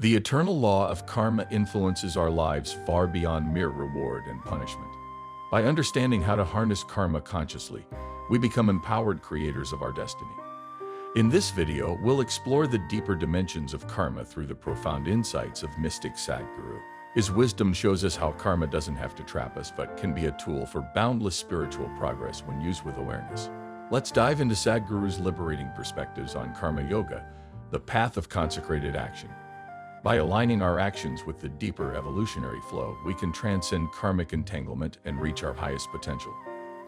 The eternal law of karma influences our lives far beyond mere reward and punishment. By understanding how to harness karma consciously, we become empowered creators of our destiny. In this video, we'll explore the deeper dimensions of karma through the profound insights of mystic Sadhguru. His wisdom shows us how karma doesn't have to trap us, but can be a tool for boundless spiritual progress when used with awareness. Let's dive into Sadhguru's liberating perspectives on karma yoga, the path of consecrated action. By aligning our actions with the deeper evolutionary flow, we can transcend karmic entanglement and reach our highest potential.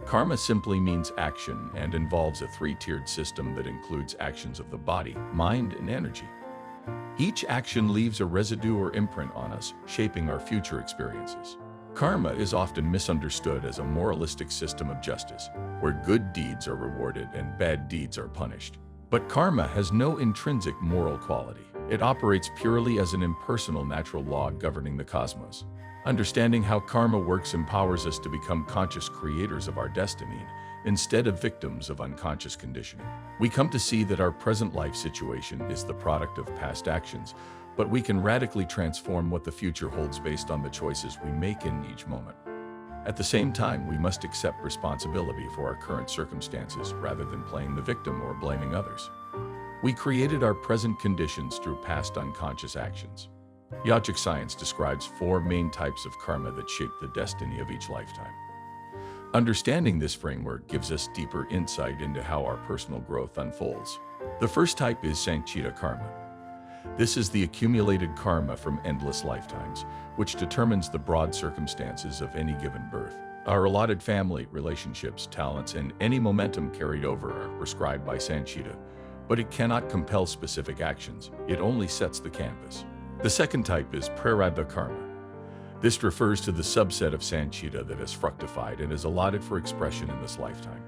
Karma simply means action and involves a three-tiered system that includes actions of the body, mind, and energy. Each action leaves a residue or imprint on us, shaping our future experiences. Karma is often misunderstood as a moralistic system of justice, where good deeds are rewarded and bad deeds are punished. But karma has no intrinsic moral quality. It operates purely as an impersonal natural law governing the cosmos. Understanding how karma works empowers us to become conscious creators of our destiny, instead of victims of unconscious conditioning. We come to see that our present life situation is the product of past actions, but we can radically transform what the future holds based on the choices we make in each moment. At the same time, we must accept responsibility for our current circumstances rather than playing the victim or blaming others. We created our present conditions through past unconscious actions. Yogic science describes 4 main types of karma that shape the destiny of each lifetime. Understanding this framework gives us deeper insight into how our personal growth unfolds. The first type is Sanchita karma. This is the accumulated karma from endless lifetimes, which determines the broad circumstances of any given birth. Our allotted family, relationships, talents, and any momentum carried over are prescribed by Sanchita, but it cannot compel specific actions. It only sets the canvas. The second type is Prarabdha karma. This refers to the subset of Sanchita that has fructified and is allotted for expression in this lifetime.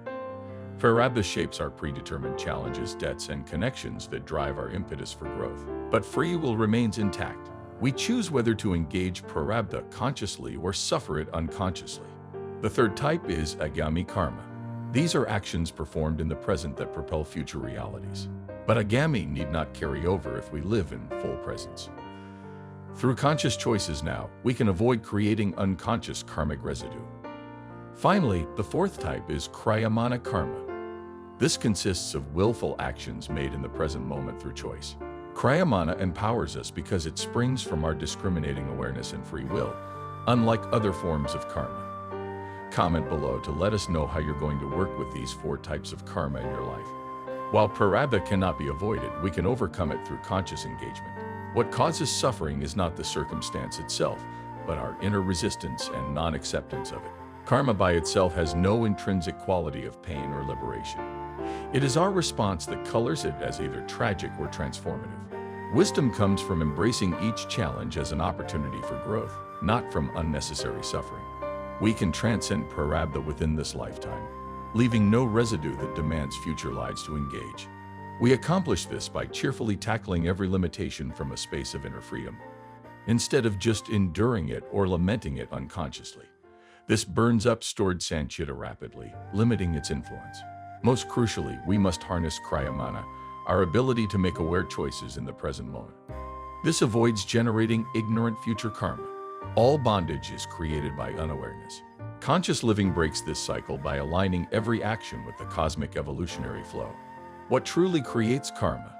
Prarabdha shapes our predetermined challenges, debts, and connections that drive our impetus for growth. But free will remains intact. We choose whether to engage Prarabdha consciously or suffer it unconsciously. The third type is Agami karma. These are actions performed in the present that propel future realities. But Agami need not carry over if we live in full presence. Through conscious choices now, we can avoid creating unconscious karmic residue. Finally, the fourth type is Kriyamana karma. This consists of willful actions made in the present moment through choice. Kriyamana empowers us because it springs from our discriminating awareness and free will, unlike other forms of karma. Comment below to let us know how you're going to work with these 4 types of karma in your life. While Prarabdha cannot be avoided, we can overcome it through conscious engagement. What causes suffering is not the circumstance itself, but our inner resistance and non-acceptance of it. Karma by itself has no intrinsic quality of pain or liberation. It is our response that colors it as either tragic or transformative. Wisdom comes from embracing each challenge as an opportunity for growth, not from unnecessary suffering. We can transcend Prarabdha within this lifetime, leaving no residue that demands future lives to engage. We accomplish this by cheerfully tackling every limitation from a space of inner freedom, instead of just enduring it or lamenting it unconsciously. This burns up stored Sanchita rapidly, limiting its influence. Most crucially, we must harness Kriyamana, our ability to make aware choices in the present moment. This avoids generating ignorant future karma. All bondage is created by unawareness. Conscious living breaks this cycle by aligning every action with the cosmic evolutionary flow. What truly creates karma?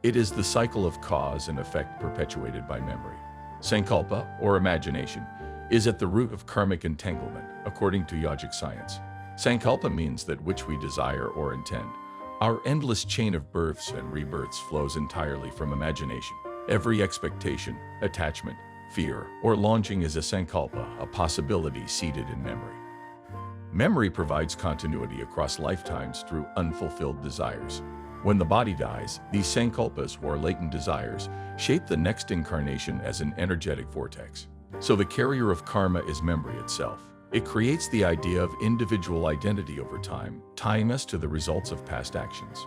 It is the cycle of cause and effect perpetuated by memory. Sankalpa, or imagination, is at the root of karmic entanglement, according to yogic science. Sankalpa means that which we desire or intend. Our endless chain of births and rebirths flows entirely from imagination. Every expectation, attachment, fear, or longing is a sankalpa, a possibility seated in memory. Memory provides continuity across lifetimes through unfulfilled desires. When the body dies, these sankalpas, or latent desires, shape the next incarnation as an energetic vortex. So the carrier of karma is memory itself. It creates the idea of individual identity over time, tying us to the results of past actions.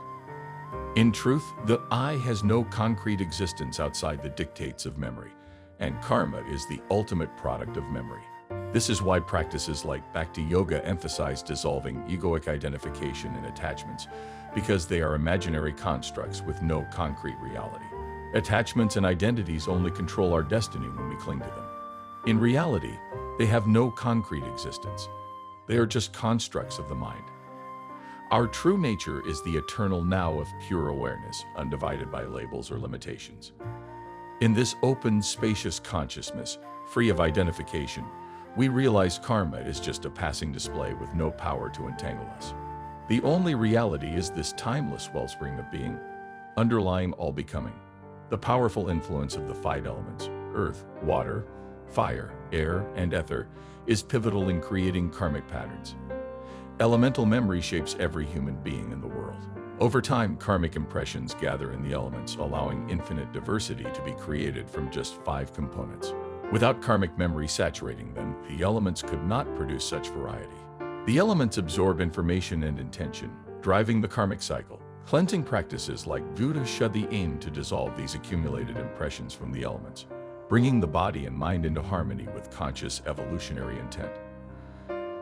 In truth, the I has no concrete existence outside the dictates of memory, and karma is the ultimate product of memory. This is why practices like Bhakti Yoga emphasize dissolving egoic identification and attachments, because they are imaginary constructs with no concrete reality. Attachments and identities only control our destiny when we cling to them. In reality, they have no concrete existence. They are just constructs of the mind. Our true nature is the eternal now of pure awareness, undivided by labels or limitations. In this open, spacious consciousness, free of identification, we realize karma is just a passing display with no power to entangle us. The only reality is this timeless wellspring of being, underlying all becoming. The powerful influence of the five elements, earth, water, fire, air, and ether, is pivotal in creating karmic patterns. Elemental memory shapes every human being in the world. Over time, karmic impressions gather in the elements, allowing infinite diversity to be created from just 5 components. Without karmic memory saturating them, the elements could not produce such variety. The elements absorb information and intention, driving the karmic cycle. Cleansing practices like Buddha Shuddhi aim to dissolve these accumulated impressions from the elements, bringing the body and mind into harmony with conscious evolutionary intent.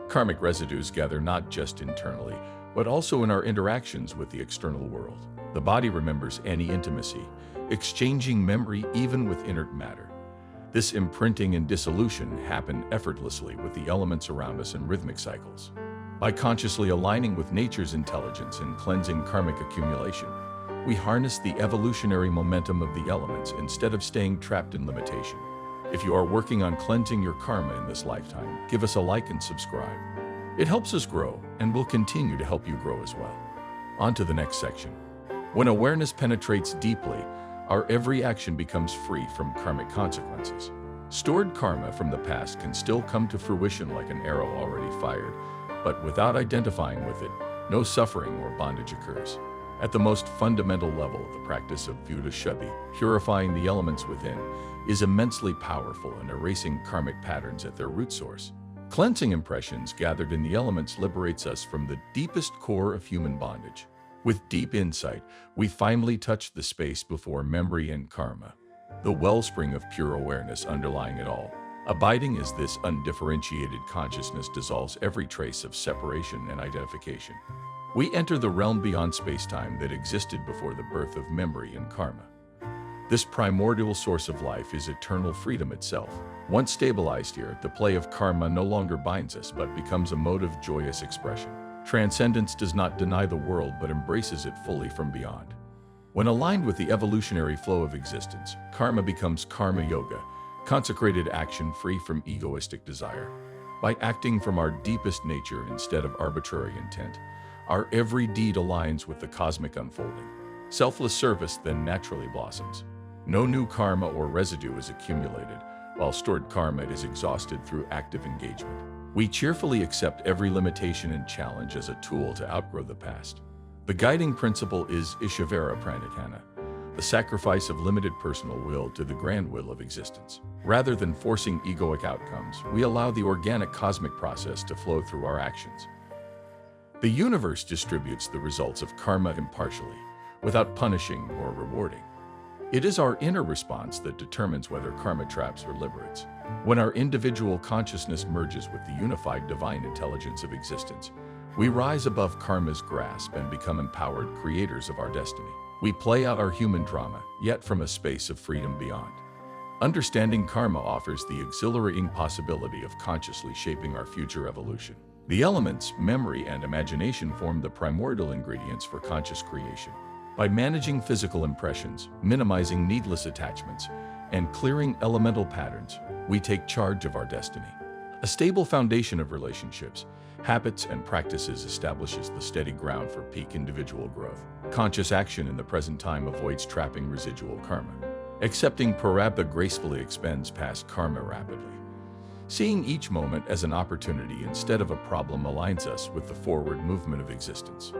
Karmic residues gather not just internally, but also in our interactions with the external world. The body remembers any intimacy, exchanging memory even with inert matter. This imprinting and dissolution happen effortlessly with the elements around us in rhythmic cycles. By consciously aligning with nature's intelligence and cleansing karmic accumulation, we harness the evolutionary momentum of the elements instead of staying trapped in limitation. If you are working on cleansing your karma in this lifetime, give us a like and subscribe. It helps us grow and will continue to help you grow as well. On to the next section. When awareness penetrates deeply, our every action becomes free from karmic consequences. Stored karma from the past can still come to fruition like an arrow already fired, but without identifying with it, no suffering or bondage occurs. At the most fundamental level, the practice of Buddha Shuddhi, purifying the elements within, is immensely powerful in erasing karmic patterns at their root source. Cleansing impressions gathered in the elements liberates us from the deepest core of human bondage. With deep insight, we finally touch the space before memory and karma, the wellspring of pure awareness underlying it all. Abiding as this undifferentiated consciousness dissolves every trace of separation and identification. We enter the realm beyond space-time that existed before the birth of memory and karma. This primordial source of life is eternal freedom itself. Once stabilized here, the play of karma no longer binds us but becomes a mode of joyous expression. Transcendence does not deny the world but embraces it fully from beyond. When aligned with the evolutionary flow of existence, karma becomes karma yoga, consecrated action free from egoistic desire. By acting from our deepest nature instead of arbitrary intent, our every deed aligns with the cosmic unfolding. Selfless service then naturally blossoms. No new karma or residue is accumulated, while stored karma is exhausted through active engagement. We cheerfully accept every limitation and challenge as a tool to outgrow the past. The guiding principle is Ishavara Pranidhana, the sacrifice of limited personal will to the grand will of existence. Rather than forcing egoic outcomes, we allow the organic cosmic process to flow through our actions. The universe distributes the results of karma impartially, without punishing or rewarding. It is our inner response that determines whether karma traps or liberates. When our individual consciousness merges with the unified divine intelligence of existence, we rise above karma's grasp and become empowered creators of our destiny. We play out our human drama, yet from a space of freedom beyond. Understanding karma offers the exhilarating possibility of consciously shaping our future evolution. The elements, memory, and imagination form the primordial ingredients for conscious creation. By managing physical impressions, minimizing needless attachments, and clearing elemental patterns, we take charge of our destiny. A stable foundation of relationships, habits, and practices establishes the steady ground for peak individual growth. Conscious action in the present time avoids trapping residual karma. Accepting prarabdha gracefully expends past karma rapidly. Seeing each moment as an opportunity instead of a problem aligns us with the forward movement of existence.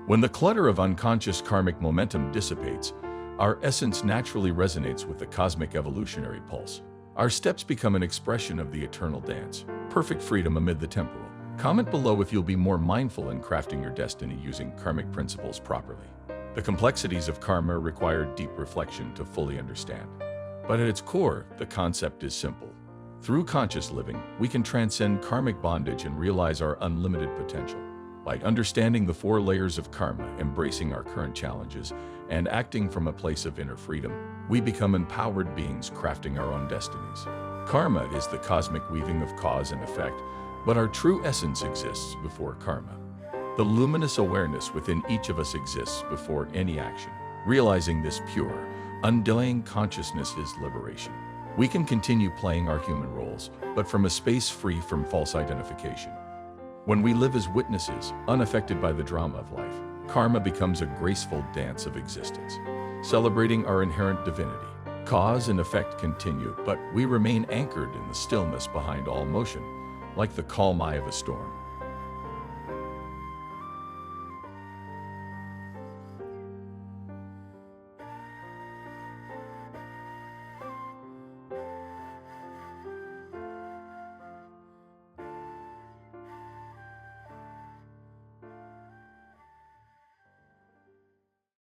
When the clutter of unconscious karmic momentum dissipates, our essence naturally resonates with the cosmic evolutionary pulse. Our steps become an expression of the eternal dance, perfect freedom amid the temporal. Comment below if you'll be more mindful in crafting your destiny using karmic principles properly. The complexities of karma require deep reflection to fully understand. But at its core, the concept is simple. Through conscious living, we can transcend karmic bondage and realize our unlimited potential. By understanding the 4 layers of karma, embracing our current challenges, And acting from a place of inner freedom, we become empowered beings crafting our own destinies. Karma is the cosmic weaving of cause and effect, but our true essence exists before karma. The luminous awareness within each of us exists before any action. Realizing this pure, undying consciousness is liberation. We can continue playing our human roles, but from a space free from false identification. When we live as witnesses, unaffected by the drama of life, karma becomes a graceful dance of existence, celebrating our inherent divinity. Cause and effect continue, but we remain anchored in the stillness behind all motion, like the calm eye of a storm.